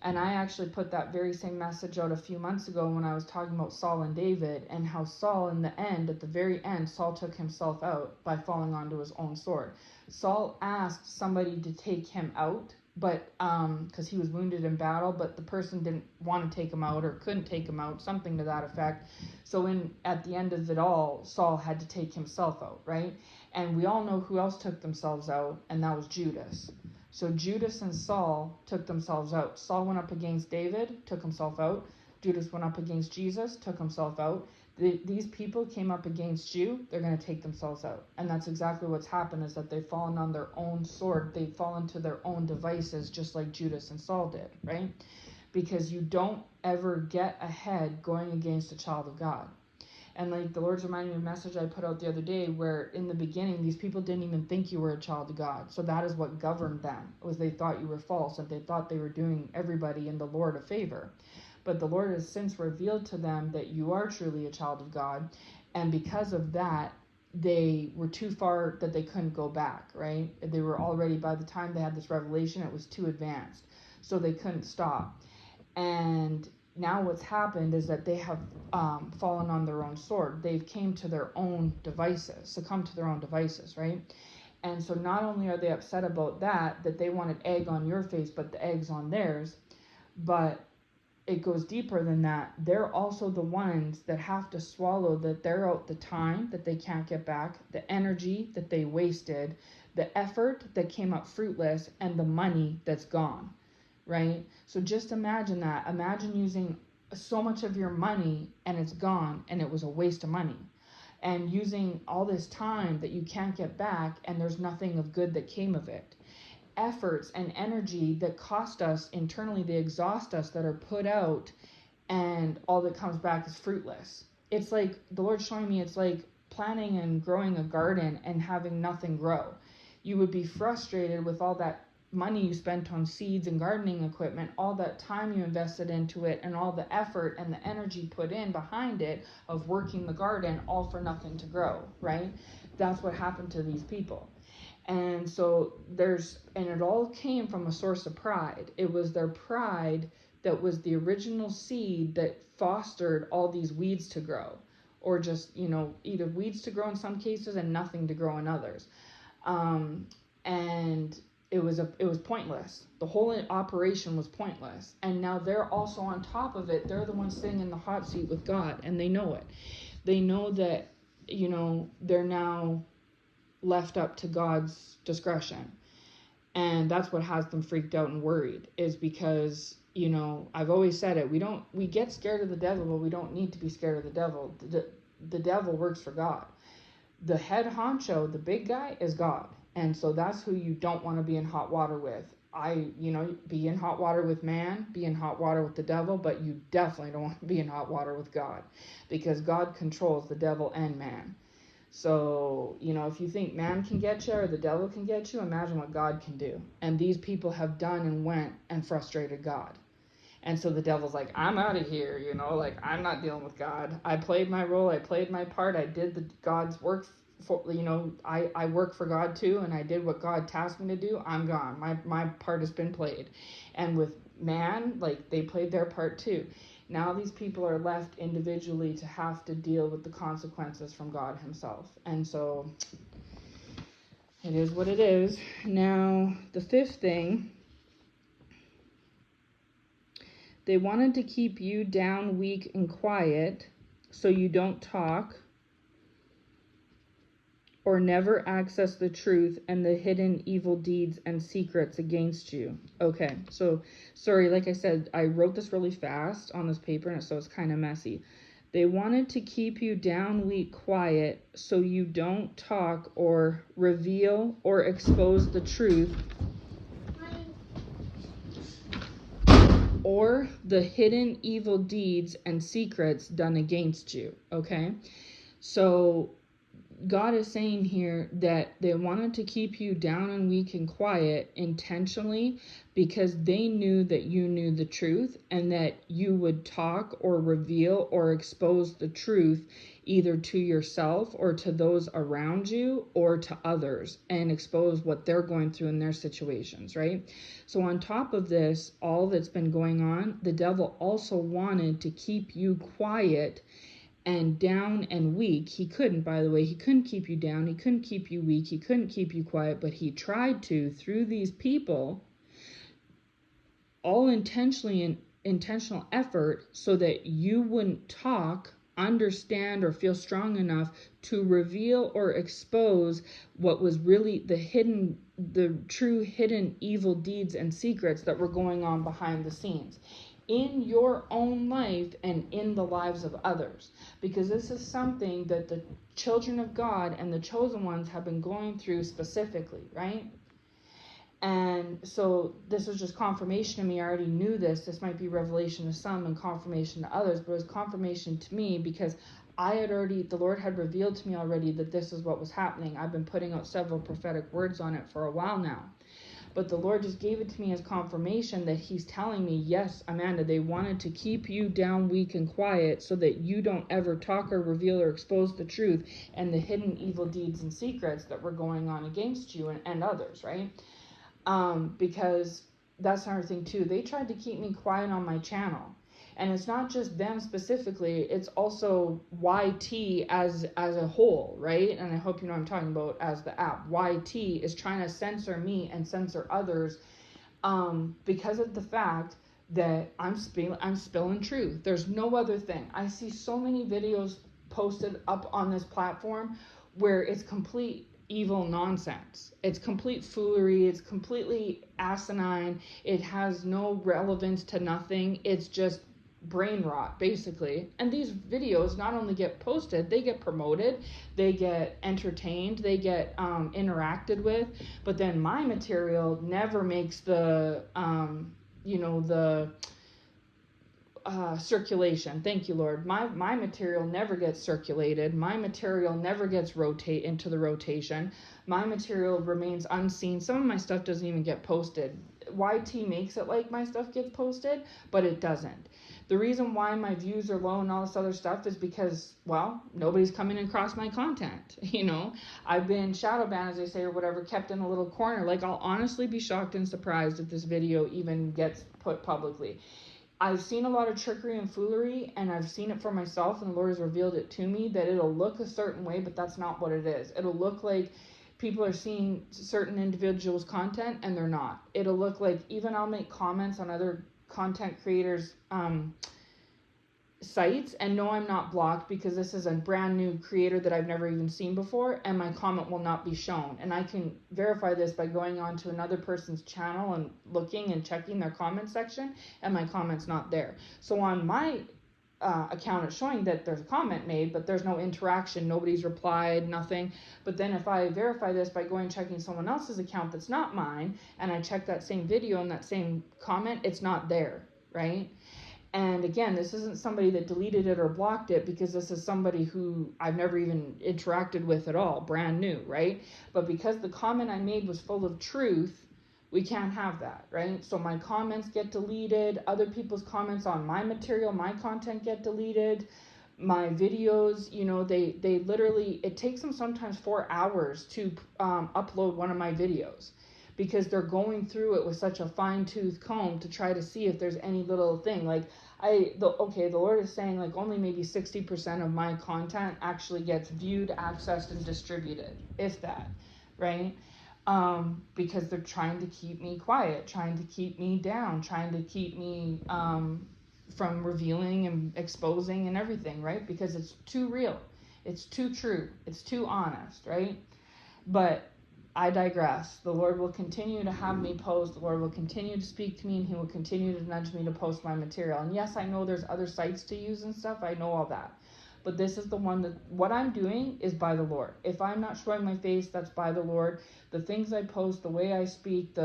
And I actually put that very same message out a few months ago when I was talking about Saul and David, and how Saul, in the end, at the very end, Saul took himself out by falling onto his own sword. Saul asked somebody to take him out, but because he was wounded in battle, but the person didn't want to take him out, or couldn't take him out, something to that effect. So at the end of it all, Saul had to take himself out, right? And we all know who else took themselves out, and that was Judas. So Judas and Saul took themselves out. Saul went up against David, took himself out. Judas went up against Jesus, took himself out. These people came up against you, they're going to take themselves out. And that's exactly what's happened, is that they've fallen on their own sword. They've fallen to their own devices, just like Judas and Saul did, right? because you don't ever get ahead going against a child of God. And like the Lord's reminding me of a message I put out the other day, where in the beginning these people didn't even think you were a child of God. So that is what governed them, was they thought you were false, and they thought they were doing everybody and the Lord a favor. But the Lord has since revealed to them that you are truly a child of God, and because of that, they were too far that they couldn't go back, right? They were already, by the time they had this revelation, it was too advanced, so they couldn't stop. And now what's happened is that they have fallen on their own sword. They've came to their own devices, succumbed to their own devices, right? And so not only are they upset about that they wanted egg on your face, but the egg's on theirs, but it goes deeper than that. They're also the ones that have to swallow that they're out the time that they can't get back, the energy that they wasted, the effort that came up fruitless, and the money that's gone. Right? So just imagine that. Imagine using so much of your money and it's gone, and it was a waste of money. And using all this time that you can't get back, and there's nothing of good that came of it. Efforts and energy that cost us internally, they exhaust us, that are put out, and all that comes back is fruitless. It's like the Lord's showing me, it's like planting and growing a garden and having nothing grow. You would be frustrated with all that money you spent on seeds and gardening equipment, all that time you invested into it, and all the effort and the energy put in behind it of working the garden, all for nothing to grow, right? That's what happened to these people. And so it all came from a source of pride. It was their pride that was the original seed that fostered all these weeds to grow, or just, either weeds to grow in some cases and nothing to grow in others. And it was pointless. The whole operation was pointless. And now they're also on top of it. They're the ones sitting in the hot seat with God, and they know it. They know that, they're now left up to God's discretion. And that's what has them freaked out and worried, is because, I've always said it, we get scared of the devil, but we don't need to be scared of the devil. The devil works for God. The head honcho, the big guy, is God. And so that's who you don't want to be in hot water with. Be in hot water with man, be in hot water with the devil, but you definitely don't want to be in hot water with God, because God controls the devil and man. So, if you think man can get you or the devil can get you, imagine what God can do. And these people have done and went and frustrated God. And so the devil's like, I'm out of here, I'm not dealing with God. I played my role, I played my part, I did God's work for, I work for God too, and I did what God tasked me to do. I'm gone. My part has been played. And with man, they played their part too. Now these people are left individually to have to deal with the consequences from God himself. And so it is what it is. Now, the fifth thing, they wanted to keep you down, weak, and quiet, so you don't talk or never access the truth and the hidden evil deeds and secrets against you. Okay, so sorry, like I said, I wrote this really fast on this paper, so it's kind of messy. They wanted to keep you down, weak, quiet, so you don't talk or reveal or expose the truth or the hidden evil deeds and secrets done against you. Okay, so God is saying here that they wanted to keep you down and weak and quiet intentionally, because they knew that you knew the truth and that you would talk or reveal or expose the truth either to yourself or to those around you or to others, and expose what they're going through in their situations, right? So on top of this, all that's been going on, the devil also wanted to keep you quiet and down and weak. He couldn't, by the way, he couldn't keep you down, he couldn't keep you weak, he couldn't keep you quiet, but he tried to through these people, all intentional effort, so that you wouldn't talk, understand, or feel strong enough to reveal or expose what was really the true hidden evil deeds and secrets that were going on behind the scenes in your own life and in the lives of others. Because this is something that the children of God and the chosen ones have been going through specifically, right? And so this was just confirmation to me. I already knew this. This might be revelation to some and confirmation to others, but it was confirmation to me because the Lord had revealed to me already that this is what was happening. I've been putting out several prophetic words on it for a while now. But the Lord just gave it to me as confirmation that he's telling me, yes, Amanda, they wanted to keep you down, weak, and quiet so that you don't ever talk or reveal or expose the truth and the hidden evil deeds and secrets that were going on against you and others, right? Because that's another thing too. They tried to keep me quiet on my channel. And it's not just them specifically, it's also YT as a whole, right? And I hope you know what I'm talking about as the app. YT is trying to censor me and censor others because of the fact that I'm spilling truth. There's no other thing. I see so many videos posted up on this platform where it's complete evil nonsense. It's complete foolery. It's completely asinine. It has no relevance to nothing. It's just brain rot, basically. And these videos not only get posted, they get promoted, they get entertained, they get interacted with, but then my material never makes the circulation. Thank you, Lord. My material never gets circulated. My material never gets into the rotation. My material remains unseen. Some of my stuff doesn't even get posted. YT makes it like my stuff gets posted, but it doesn't. The reason why my views are low and all this other stuff is because, well, nobody's coming across my content. I've been shadow banned, as they say, or whatever, kept in a little corner. Like, I'll honestly be shocked and surprised if this video even gets put publicly. I've seen a lot of trickery and foolery, and I've seen it for myself, and the Lord has revealed it to me that it'll look a certain way, but that's not what it is. It'll look like people are seeing certain individuals' content, and they're not. It'll look like, even I'll make comments on other content creators' sites, and no, I'm not blocked because this is a brand new creator that I've never even seen before, and my comment will not be shown. And I can verify this by going on to another person's channel and looking and checking their comment section, and my comment's not there. So on my account, it's showing that there's a comment made, but there's no interaction, nobody's replied, nothing. But then if I verify this by going and checking someone else's account that's not mine, and I check that same video and that same comment, it's not there, right? And again, this isn't somebody that deleted it or blocked it, because this is somebody who I've never even interacted with at all, brand new, right? But because the comment I made was full of truth, we can't have that, right? So my comments get deleted, other people's comments on my material, my content get deleted, my videos, they literally, it takes them sometimes 4 hours to upload one of my videos, because they're going through it with such a fine-tooth comb to try to see if there's any little thing. Like, the Lord is saying, like, only maybe 60% of my content actually gets viewed, accessed, and distributed, if that, right? Because they're trying to keep me quiet, trying to keep me down, trying to keep me from revealing and exposing and everything, right? Because it's too real, it's too true, it's too honest, right? But I digress. The Lord will continue to have me post. The Lord will continue to speak to me, and he will continue to nudge me to post my material. And yes, I know there's other sites to use and stuff. I know all that. But this is the one that what I'm doing is by the Lord. If I'm not showing my face, that's by the Lord. The things I post, the way I speak,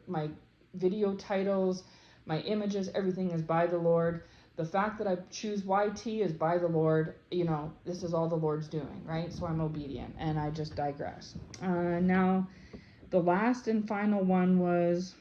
my video titles, my images, everything is by the Lord. The fact that I choose YT is by the Lord. This is all the Lord's doing, right? So I'm obedient, and I just digress. Now, the last and final one was...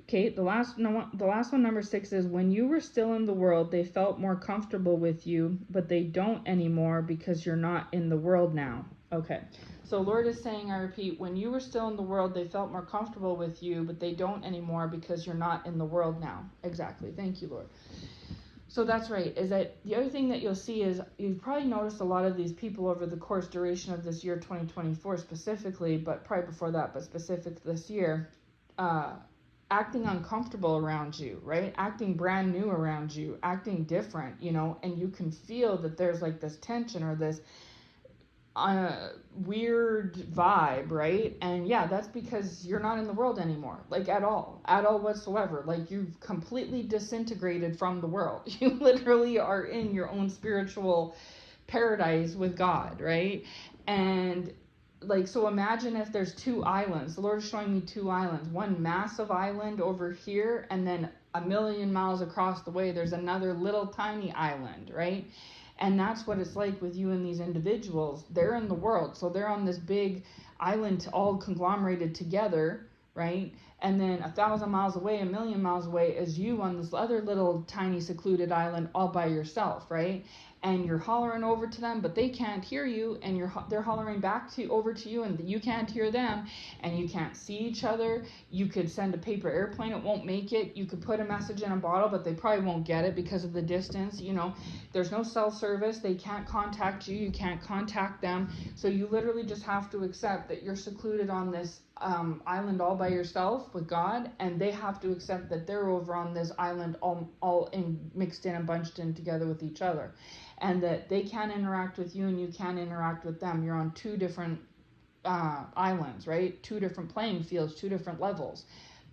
Okay, the last one, number 6, is when you were still in the world, they felt more comfortable with you, but they don't anymore because you're not in the world now. Okay, so Lord is saying, I repeat, when you were still in the world, they felt more comfortable with you, but they don't anymore because you're not in the world now. Exactly. Thank you, Lord. So that's right. Is that the other thing that you'll see is you've probably noticed a lot of these people over the duration of this year, 2024 specifically, but probably before that, but specific this year, acting uncomfortable around you, right? Acting brand new around you, acting different, and you can feel that there's like this tension or this weird vibe, right? And yeah, that's because you're not in the world anymore, like at all whatsoever. Like, you've completely disintegrated from the world. You literally are in your own spiritual paradise with God, right? And like, so imagine if there's two islands. The Lord is showing me two islands, one massive island over here, and then a million miles across the way there's another little tiny island, right? And that's what it's like with you and these individuals. They're in the world, so they're on this big island all conglomerated together, right? And then 1,000 miles away, a million miles away is you on this other little tiny secluded island all by yourself, right? And you're hollering over to them, but they can't hear you, and they're hollering back to over to you, and you can't hear them, and you can't see each other. You could send a paper airplane, it won't make it. You could put a message in a bottle, but they probably won't get it because of the distance. You know, there's no cell service. They can't contact you. You can't contact them. So you literally just have to accept that you're secluded on this island all by yourself with God, and they have to accept that they're over on this island all mixed in and bunched in together with each other, and that they can't interact with you and you can't interact with them. You're on two different islands, right? Two different playing fields, two different levels.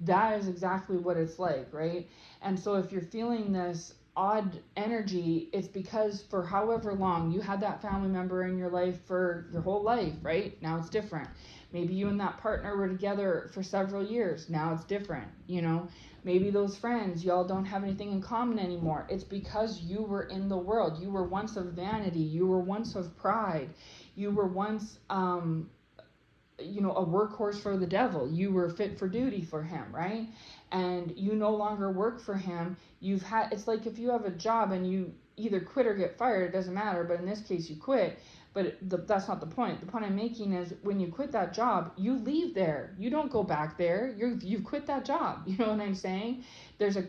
That is exactly what it's like, right? And so if you're feeling this odd energy, it's because for however long you had that family member in your life for your whole life, right? Now it's different. Maybe you and that partner were together for several years. Now it's different, you know. Maybe those friends, y'all don't have anything in common anymore. It's because you were in the world. You were once of vanity. You were once of pride. You were once, you know, a workhorse for the devil. You were fit for duty for him, right? And you no longer work for him. It's like if you have a job and you either quit or get fired, it doesn't matter, but in this case you quit. But that's not the point. The point I'm making is when you quit that job, you leave there. You don't go back there. You've quit that job. You know what I'm saying? There's a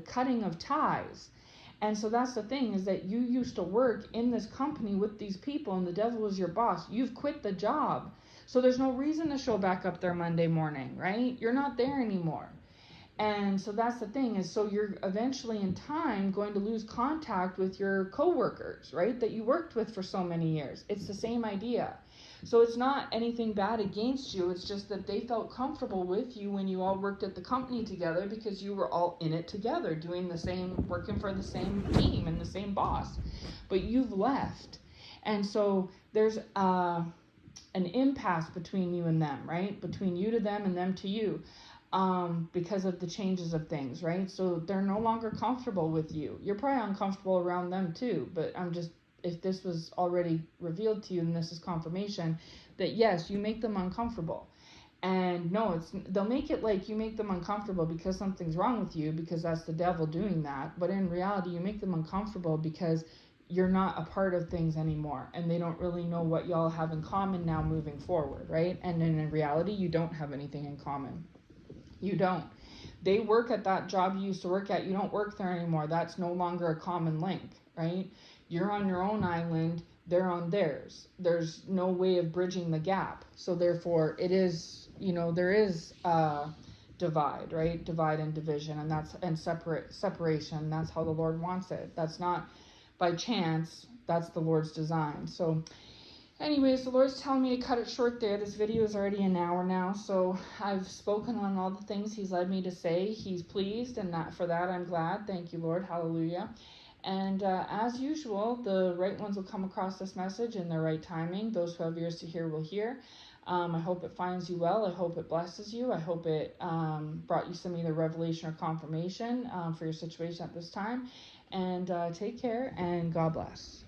cutting of ties. And so that's the thing, is that you used to work in this company with these people and the devil was your boss. You've quit the job. So there's no reason to show back up there Monday morning, right? You're not there anymore. And so that's the thing, is so you're eventually in time going to lose contact with your coworkers, right? That you worked with for so many years. It's the same idea. So it's not anything bad against you. It's just that they felt comfortable with you when you all worked at the company together because you were all in it together, doing the same, working for the same team and the same boss. But you've left. And so there's an impasse between you and them, right? Between you to them and them to you. Because of the changes of things, right? So they're no longer comfortable with you. You're probably uncomfortable around them too, but if this was already revealed to you and this is confirmation that yes, you make them uncomfortable. And no, they'll make it like you make them uncomfortable because something's wrong with you, because that's the devil doing that. But in reality, you make them uncomfortable because you're not a part of things anymore, and they don't really know what y'all have in common now moving forward, right? And in reality, you don't have anything in common. You don't. They work at that job you used to work at. You don't work there anymore. That's no longer a common link, right? You're on your own island. They're on theirs. There's no way of bridging the gap. So therefore, it is, you know, there is divide, right? Divide and division, and separation. That's how the Lord wants it. That's not by chance. That's the Lord's design. So anyways, the Lord's telling me to cut it short there. This video is already an hour now, so I've spoken on all the things He's led me to say. He's pleased, and for that I'm glad. Thank you, Lord. Hallelujah. And as usual, the right ones will come across this message in their right timing. Those who have ears to hear will hear. I hope it finds you well. I hope it blesses you. I hope it brought you some either revelation or confirmation for your situation at this time. And take care, and God bless.